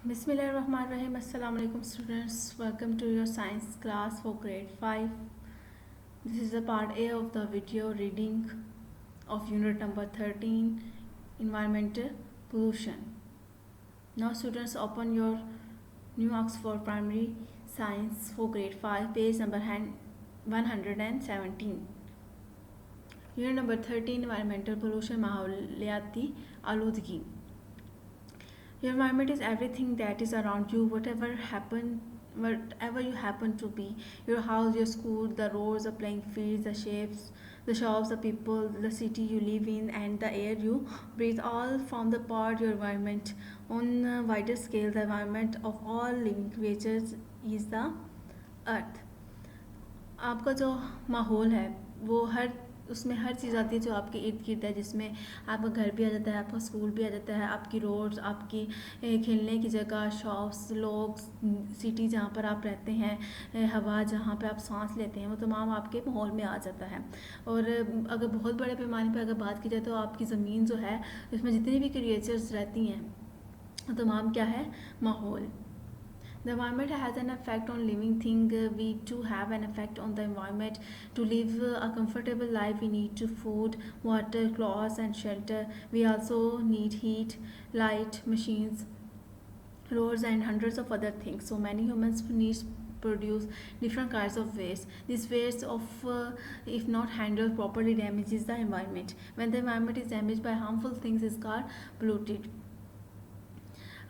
Bismillahirrahmanirrahim. Assalamu alaikum students. Welcome to your science class for grade 5. This is the part A of the video reading of unit number 13, environmental pollution. Now students, open your new Oxford Primary Science for grade 5, page number 117. Unit number 13, environmental pollution, माहौलियाती आलूदगी. Your environment is everything that is around you, whatever you happen to be. Your house, your school, the roads, the playing fields, the shapes, the shops, the people, the city you live in, and the air you breathe, all form the part your environment. On a wider scale, the environment of all living creatures is the earth. आपका जो माहौल है वो उसमें हर चीज़ आती है जो आपके इर्द गिर्द है, जिसमें आपका घर भी आ जाता है, आपका स्कूल भी आ जाता है, आपकी रोड्स, आपकी खेलने की जगह, शॉप्स, लोग, सिटी जहाँ पर आप रहते हैं, हवा जहाँ पे आप सांस लेते हैं, वो तमाम आपके माहौल में आ जाता है। और अगर बहुत बड़े पैमाने पर अगर बात की जाए तो आपकी ज़मीन जो है उसमें जितनी भी क्रिएचर्स रहती हैं तमाम क्या है, माहौल। The environment has an effect on living thing. We too have an effect on the environment. To live a comfortable life, we need to food, water, clothes, and shelter. We also need heat, light, machines, roads, and hundreds of other things. So many humans need produce different kinds of waste. This waste of if not handled properly damages the environment. When the environment is damaged by harmful things, is called polluted.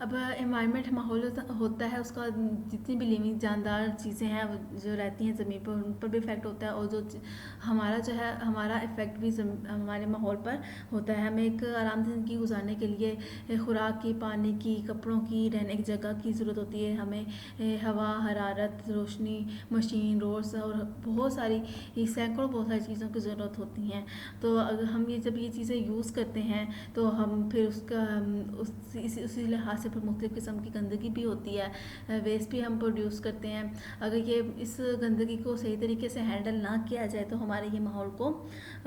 अब environment माहौल होता है, उसका जितनी भी living जानदार चीज़ें हैं जो रहती हैं ज़मीन पर, उन पर भी इफ़ेक्ट होता है, और जो हमारा जो है हमारा इफ़ेक्ट भी हमारे माहौल पर होता है। हमें एक आराम से ज़िंदगी गुजारने के लिए खुराक की, पानी की, कपड़ों की, रहने की जगह की ज़रूरत होती है। हमें हवा, हरारत, रोशनी, मशीन, रोड्स और बहुत सारी बहुत सारी चीज़ों की ज़रूरत होती हैं। तो अगर हम जब ये चीज़ें यूज़ करते हैं तो हम फिर उसका उसी लिहाज से फिर मुख्तलिफ़ किस्म की गंदगी भी होती है, वेस्ट भी हम प्रोड्यूस करते हैं। अगर ये इस गंदगी को सही तरीके से हैंडल ना किया जाए तो हमारे ये माहौल को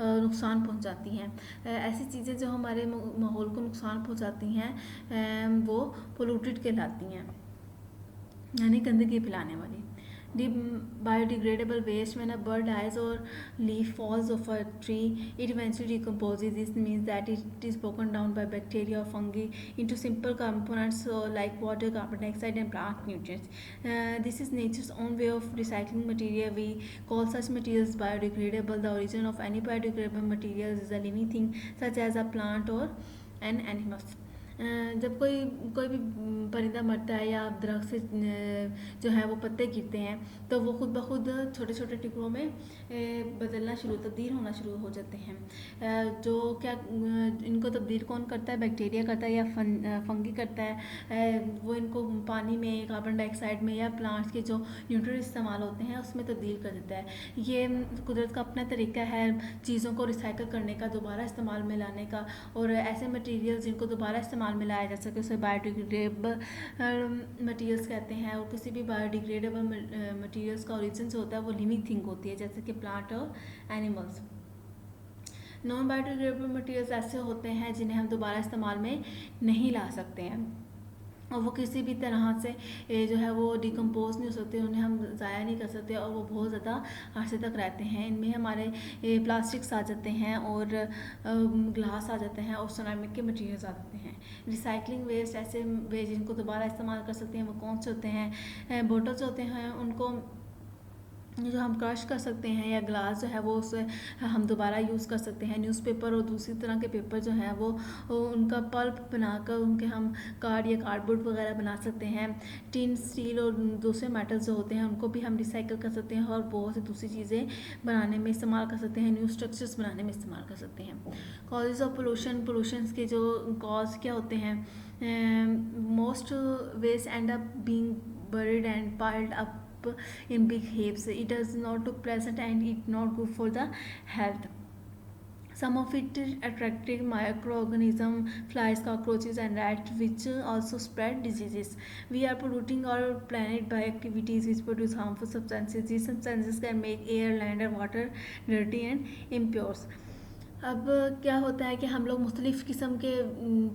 नुकसान पहुंचाती हैं। ऐसी चीज़ें जो हमारे माहौल को नुकसान पहुंचाती हैं वो पोल्यूटेड कहलाती हैं, यानी गंदगी फैलाने वाली। Biodegradable waste: when a bird dies or leaf falls off a tree, it eventually decomposes. This means that it is broken down by bacteria or fungi into simple components like water, carbon dioxide, and plant nutrients. This is nature's own way of recycling material. We call such materials biodegradable. The origin of any biodegradable materials is a living thing, such as a plant or an animal. जब कोई भी परिंदा मरता है या दरख्त से जो है वो पत्ते गिरते हैं तो वो खुद ब खुद छोटे छोटे टुकड़ों में तब्दील होना शुरू हो जाते हैं। जो क्या इनको तब्दील कौन करता है? बैक्टीरिया करता है या फंगी करता है। वो इनको पानी में, कार्बन डाइऑक्साइड में या प्लांट्स के जो न्यूट्रिएंट्स इस्तेमाल होते हैं उसमें तब्दील कर देता है। ये कुदरत का अपना तरीका है चीज़ों को रिसाइकिल करने का, दोबारा इस्तेमाल में लाने का। और ऐसे मटीरियल्स जिनको दोबारा इस्तेमाल में लाया जा सके उसे बायोडिग्रेडेबल मटीरियल्स कहते हैं। और किसी भी बायोडिग्रेडेबल मटीरियल्स का ओरिजिन जो होता है वो लिविंग थिंग होती है, जैसे कि प्लांट और एनिमल्स। नॉन बायोडिग्रेडेबल मटीरियल्स ऐसे होते हैं जिन्हें हम दोबारा इस्तेमाल में नहीं ला सकते हैं और वो किसी भी तरह से जो है वो डिकम्पोज नहीं हो सकते, उन्हें हम ज़ाया नहीं कर सकते और वो बहुत ज़्यादा अरसे तक रहते हैं। इनमें हमारे प्लास्टिक्स आ जाते हैं और ग्लास आ जाते हैं और सिरेमिक के मटेरियल्स आ जाते हैं। रिसाइकलिंग वेस्ट: ऐसे वेस्ट जिनको दोबारा इस्तेमाल कर सकते हैं वो कौन से होते हैं? बोटल्स होते हैं, उनको जो हम क्रश कर सकते हैं, या ग्लास जो है वो उसे हम दोबारा यूज़ कर सकते हैं। न्यूज़पेपर और दूसरी तरह के पेपर जो हैं वो उनका पल्प बनाकर उनके हम कार्ड या कार्डबोर्ड वगैरह बना सकते हैं। टिन, स्टील और दूसरे मेटल्स जो होते हैं उनको भी हम रिसाइकिल कर सकते हैं और बहुत सी दूसरी चीज़ें बनाने में इस्तेमाल कर सकते हैं, न्यू स्ट्रक्चर्स बनाने में इस्तेमाल कर सकते हैं। कॉजेज़ ऑफ पोल्यूशन के जो कॉज क्या होते हैं? Most waste end up being buried and piled up in big heaps. It is not too pleasant and it not good for the health. Some of it attractive microorganisms, flies, cockroaches, and rats, which also spread diseases. We are polluting our planet by activities which produce harmful substances. These substances can make air, land, and water dirty and impure. अब क्या होता है कि हम लोग मुख्तलिफ़ किस्म के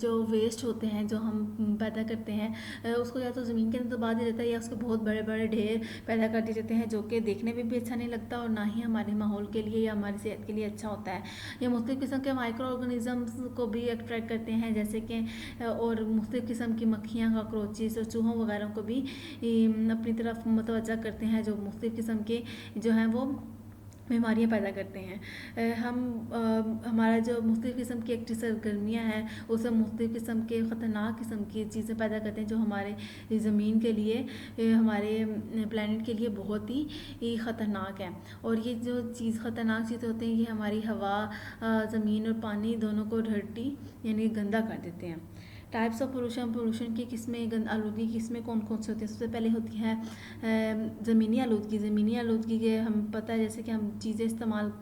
जो वेस्ट होते हैं जो हम पैदा करते हैं, उसको या तो ज़मीन के अंदर दबा दिया जाता है या उसके बहुत बड़े बड़े ढेर पैदा कर दिए जाते हैं, जो कि देखने में भी अच्छा नहीं लगता और ना ही हमारे माहौल के लिए या हमारी सेहत के लिए अच्छा होता है। ये मुख्तलिफ़ किस्म के माइक्रो ऑर्गेनिज़म्स को भी अट्रैक्ट करते हैं, जैसे कि और मुख्तलिफ़ किस्म की मक्खियाँ, कॉकरोचेस और चूहों वगैरह को भी अपनी तरफ मुतवज्जा करते हैं, जो मुख्तलिफ़ किस्म के जो हैं वो बीमारियाँ पैदा करते हैं। हमारा जो मुख्तलिफ़ किस्म की एक्टिव सरगर्मियाँ हैं उसमें मुख्तलिफ़ किस्म के ख़तरनाक किस्म की चीज़ें पैदा करते हैं, जो हमारे ज़मीन के लिए, हमारे प्लानट के लिए बहुत ही ख़तरनाक है। और ये जो चीज़ ख़तरनाक चीज़ें होती हैं, ये हमारी हवा, ज़मीन और पानी दोनों को डर्टी यानी गंदा कर देते हैं। टाइप्स ऑफ पोल्यूशन, पोल्यूशन की किस्में, गंद आलूगी की किस्में कौन कौन सी होती हैं? सबसे पहले होती है ज़मीनी आलूदगी। ज़मीनी आलूदगी के हम पता है जैसे कि हम चीज़ें इस्तेमाल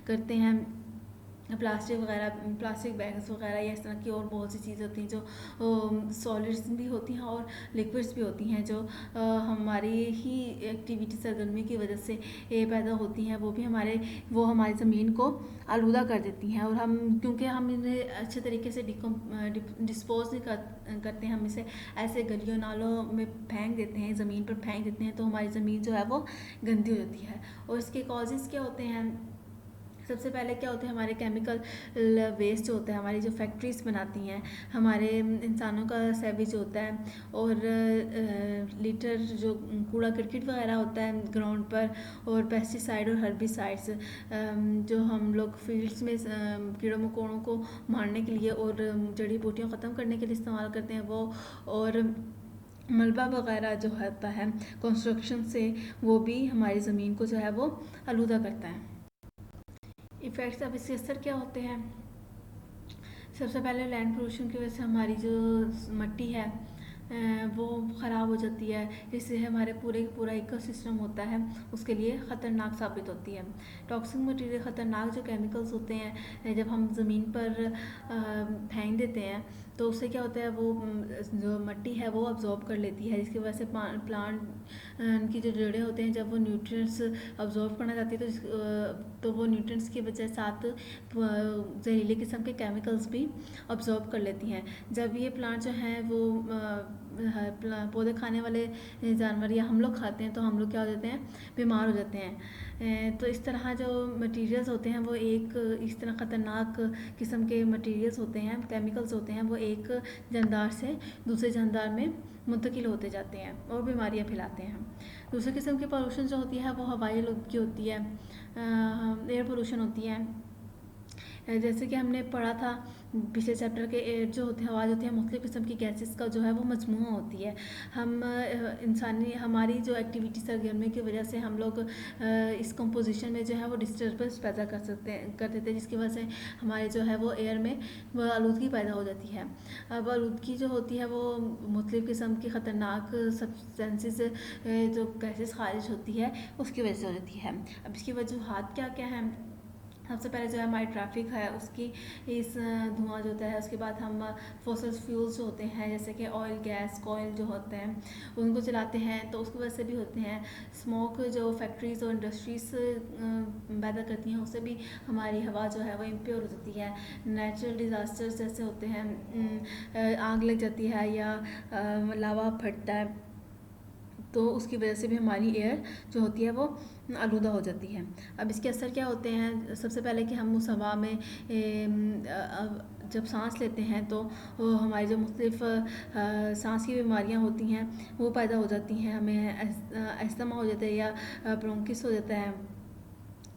करते हैं, प्लास्टिक वगैरह, प्लास्टिक बैग्स वगैरह या इस तरह की और बहुत सी चीज़ें होती हैं जो सॉलिड्स भी होती हैं और लिक्विड्स भी होती हैं, जो हमारी ही एक्टिविटी सरगर्मी की वजह से पैदा होती हैं। वो हमारी ज़मीन को आलूदा कर देती हैं, और हम क्योंकि हम इन्हें अच्छे तरीके से डिस्पोज नहीं करते, हम इसे ऐसे गलियों नालों में फेंक देते हैं, ज़मीन पर फेंक देते हैं, तो हमारी ज़मीन जो है वो गंदी हो जाती है। और इसके कॉजेज़ क्या होते हैं? सबसे पहले क्या होता है, हमारे केमिकल वेस्ट जो होता है, हमारी जो फैक्ट्रीज बनाती हैं, हमारे इंसानों का सेवेज होता है, और लीटर जो कूड़ा करकट वगैरह होता है ग्राउंड पर, और पेस्टिसाइड और हर्बिसाइड्स जो हम लोग फील्ड्स में कीड़ों मकोड़ों को मारने के लिए और जड़ी बूटियों ख़त्म करने के लिए इस्तेमाल करते हैं वो, और मलबा वगैरह जो होता है कंस्ट्रक्शन से, वो भी हमारी ज़मीन को जो है वो आलूदा करता है। इफ़ेक्ट्स अब इसके असर क्या होते हैं? सबसे पहले लैंड पोल्यूशन की वजह से हमारी जो मिट्टी है वो ख़राब हो जाती है, इससे हमारे पूरा इकोसिस्टम होता है उसके लिए ख़तरनाक साबित होती है। टॉक्सिक मटेरियल, ख़तरनाक जो केमिकल्स होते हैं जब हम ज़मीन पर फेंक देते हैं तो उससे क्या होता है, वो जो मिट्टी है वो अब्जॉर्ब कर लेती है, जिसकी वजह से प्लांट की जो जड़ें होते हैं जब वो न्यूट्रिएंट्स अब्जॉर्ब करना चाहती है तो वो न्यूट्रिएंट्स की वजह साथ जहरीले किस्म के केमिकल्स भी अब्जॉर्ब कर लेती हैं। जब ये प्लांट जो हैं वो पौधे खाने वाले जानवर या हम लोग खाते हैं तो हम लोग क्या हो जाते हैं, बीमार हो जाते हैं। तो इस तरह जो मटेरियल्स होते हैं वो एक इस तरह ख़तरनाक किस्म के मटेरियल्स होते हैं, केमिकल्स होते हैं, वो एक जानदार से दूसरे जानदार में मुंतकिल होते जाते हैं और बीमारियां फैलाते हैं। दूसरे किस्म की पोल्यूशन जो होती है वो हवाई आलूदगी होती है, एयर पोल्यूशन होती है। जैसे कि हमने पढ़ा था पिछले चैप्टर के, एयर जो होती है, आवाज़ होती है, मुख्तलिफ़ किस्म की गैसेस का जो है वो मजमूआ होती है। हम इंसानी हमारी जो एक्टिविटी सरगर्मी की वजह से हम लोग इस कंपोजिशन में जो है वो डिस्टर्बेंस पैदा कर देते हैं, जिसकी वजह से हमारे जो है वो एयर में वो आलूदगी पैदा हो जाती है। अब आलूदगी जो होती है वो मुख्तलिफ़ किस्म की ख़तरनाक सब्सटेंसेस जो गैसेस खारिज होती है उसकी वजह से हो जाती है। अब इसकी वजूहात क्या क्या हैं? सबसे पहले जो है हमारी ट्रैफिक है उसकी इस धुआं जो होता है, उसके बाद हम फॉसल फ्यूल्स होते हैं जैसे कि ऑयल, गैस, कोयल जो होते हैं उनको चलाते हैं तो उसकी वजह से भी होते हैं। स्मोक जो फैक्ट्रीज और इंडस्ट्रीज पैदा करती हैं उससे भी हमारी हवा जो है वो इम्प्योर हो जाती है। नेचुरल डिज़ास्टर्स जैसे होते हैं, आग लग जाती है या लावा फटता है तो उसकी वजह से भी हमारी एयर जो होती है वो आलूदा हो जाती है। अब इसके असर क्या होते हैं? सबसे पहले कि हम उस हवा में जब सांस लेते हैं तो हमारी जो मुख्तलिफ सांस की बीमारियां होती हैं वो पैदा हो जाती हैं, हमें अस्थमा हो जाता है या ब्रोंकिस हो जाता है।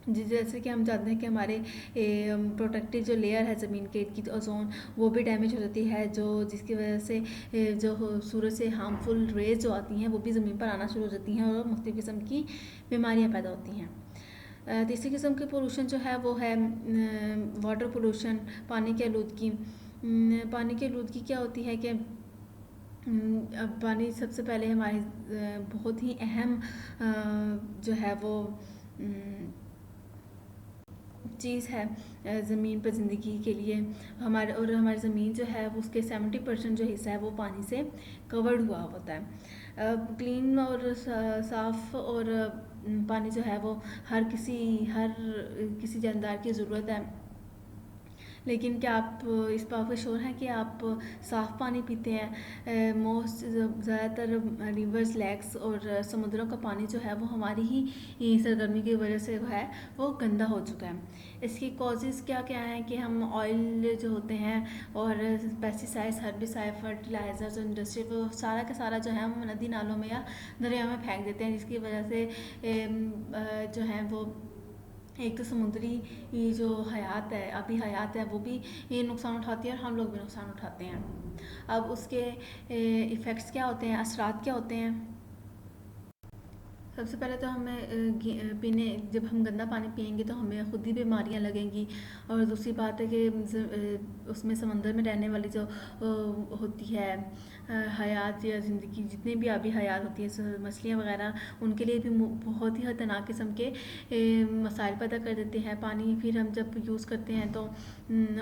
जैसे कि हम जानते हैं कि हमारे प्रोटेक्टिव जो लेयर है ज़मीन के इर्द गिर्द, ओजोन, वो भी डैमेज हो जाती है, जो जिसकी वजह से जो सूरज से हार्मफुल रेज जो आती हैं वो भी ज़मीन पर आना शुरू हो जाती हैं और मुख्तलिफ़ किस्म की बीमारियां पैदा होती हैं। तीसरी किस्म की पोल्यूशन जो है वो है वाटर पोल्यूशन, पानी की आलूदगी। पानी की आलूदगी क्या होती है कि अब पानी सबसे पहले हमारी बहुत ही अहम जो है वो चीज़ है ज़मीन पर ज़िंदगी के लिए। हमारी ज़मीन जो है उसके 70% जो हिस्सा है वो पानी से कवर्ड हुआ होता है। क्लीन और साफ़ और पानी जो है वो हर किसी जानदार की ज़रूरत है। लेकिन क्या आप इस बात पर श्योर हैं कि आप साफ़ पानी पीते हैं? मोस्ट ज़्यादातर रिवर्स, लेक्स और समुद्रों का पानी जो है वो हमारी ही सरगर्मी की वजह से है वो गंदा हो चुका है। इसकी कॉजेज़ क्या क्या हैं कि हम ऑयल जो होते हैं और पेस्टिसाइड्स, हर्बिसाइड, फर्टिलाइजर्स और इंडस्ट्री वो सारा का सारा जो है हम नदी नालों में या दरिया में फेंक देते हैं, जिसकी वजह से जो है वो एक तो समुद्री जो हयात है, अभी हयात है, वो भी ये नुकसान उठाती है और हम लोग भी नुकसान उठाते हैं। अब उसके इफ़ेक्ट्स क्या होते हैं, असरात क्या होते हैं? सबसे पहले तो हमें पीने जब हम गंदा पानी पियेंगे तो हमें खुद ही बीमारियां लगेंगी। और दूसरी बात है कि उसमें समंदर में रहने वाली जो होती है हयात या ज़िंदगी, जितनी भी आबी हयात होती है, मछलियाँ वगैरह, उनके लिए भी बहुत ही खतरनाक किस्म के मसाइल पैदा कर देते हैं। पानी फिर हम जब यूज़ करते हैं तो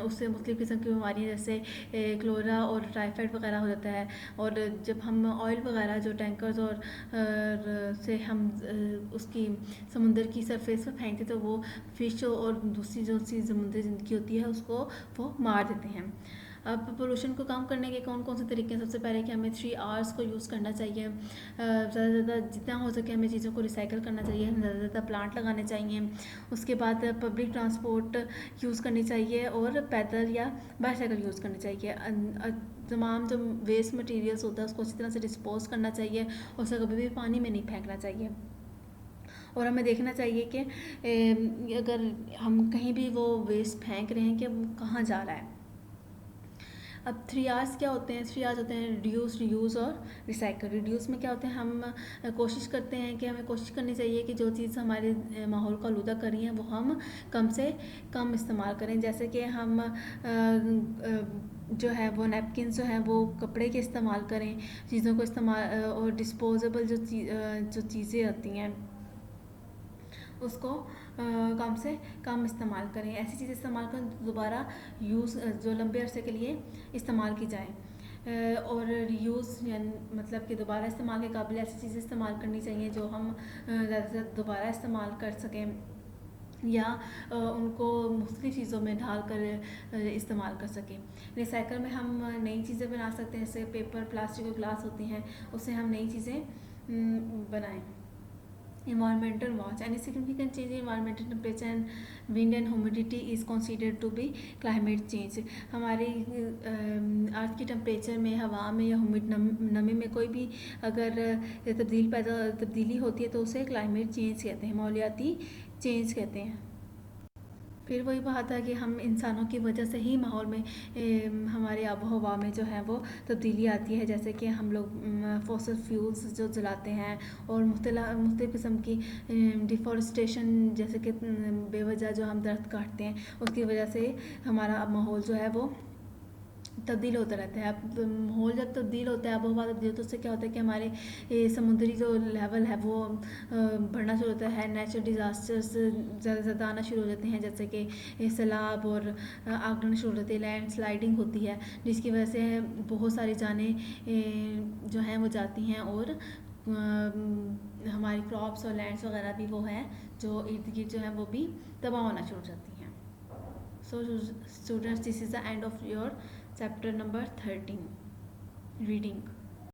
उससे मुख्तलिफ़ किस्म की बीमारियाँ जैसे क्लोरा और टाइफाइड वगैरह हो जाता है। और जब हम ऑयल वगैरह जो टैंकर्स और से हम उसकी समुंदर की सरफेस पर फेंकते तो वो फिश और दूसरी जो सी समुद्री ज़िंदगी होती है उसको वो मार देते हैं। अब पोल्यूशन को कम करने के कौन कौन से तरीके हैं? सबसे पहले कि हमें 3 Rs को यूज़ करना चाहिए। ज़्यादा से ज़्यादा जितना हो सके हमें चीज़ों को रिसाइकिल करना चाहिए, हमें ज़्यादा से ज़्यादा प्लांट लगाने चाहिए। उसके बाद पब्लिक ट्रांसपोर्ट यूज़ करनी चाहिए और पैदल या बाईसाइकिल यूज़ करनी चाहिए। तमाम जो वेस्ट मटेरियल्स होता है उसको अच्छी तरह से डिस्पोज करना चाहिए, उसे कभी भी पानी में नहीं फेंकना चाहिए। और हमें देखना चाहिए कि अगर हम कहीं भी वो वेस्ट फेंक रहे हैं कि वो कहाँ जा रहा है। अब 3 Rs क्या होते हैं? 3 Rs होते हैं रिड्यूस, रीयूज़ और रिसाइकल। रिड्यूस में क्या होते हैं, हम कोशिश करते हैं कि हमें कोशिश करनी चाहिए कि जो चीज़ हमारे माहौल को आलूदा कर रही हैं वो हम कम से कम इस्तेमाल करें। जैसे कि हम जो है वो नैपकिन जो हैं वो कपड़े के इस्तेमाल करें, चीज़ों को इस्तेमाल और डिस्पोजेबल जो चीज़ें आती हैं उसको कम से कम इस्तेमाल करें। ऐसी चीज़ें इस्तेमाल करें दोबारा यूज़ जो लंबे अरसे के लिए इस्तेमाल की जाए। और रीयूज़ यानी मतलब कि दोबारा इस्तेमाल के काबिल ऐसी चीज़ें इस्तेमाल करनी चाहिए जो हम ज़्यादा से ज़्यादा दोबारा इस्तेमाल कर सकें या उनको मुख्तलिफ़ चीज़ों में ढाल कर इस्तेमाल कर सकें। रिसाइकल में हम नई चीज़ें बना सकते हैं, जैसे पेपर, प्लास्टिक और ग्लास होती हैं, उससे हम नई चीज़ें बनाएं। Environmental watch. Any significant change in environmental temperature and wind and humidity is considered to be climate change. हमारे अर्थ की टेम्परेचर में, हवा में या ह्यूमिड नमी में कोई भी अगर तब्दीली होती है तो उसे क्लाइमेट चेंज कहते हैं, माहौलियाती चेंज कहते हैं। फिर वही बात है कि हम इंसानों की वजह से ही माहौल में हमारे आबो हवा में जो है वो तब्दीली आती है। जैसे कि हम लोग फॉसल फ्यूल्स जो जलाते हैं और मुख्तलिफ़ किस्म की डिफॉरेस्टेशन, जैसे कि बेवजह जो हम दरख्त काटते हैं उसकी वजह से हमारा माहौल जो है वो तब्दील होता रहता है। अब माहौल जब तब्दील होता है, आबोहवा तब्दील, तो उससे क्या होता है कि हमारे समुद्री जो लेवल है वो बढ़ना शुरू होता है। नेचुरल डिज़ास्टर्स ज़्यादा से ज़्यादा आना शुरू हो जाते हैं, जैसे कि सैलाब और आग लगना शुरू हो जाती है, लैंड स्लाइडिंग होती है, जिसकी वजह से बहुत सारी जानें जो हैं वो जाती हैं और हमारी क्रॉप्स और लैंड्स वगैरह भी वो हैं जो इर्द गिर्द जो हैं वो भी तबाह होना शुरू हो जाती हैं। So students, this is the end of your chapter number 13 reading.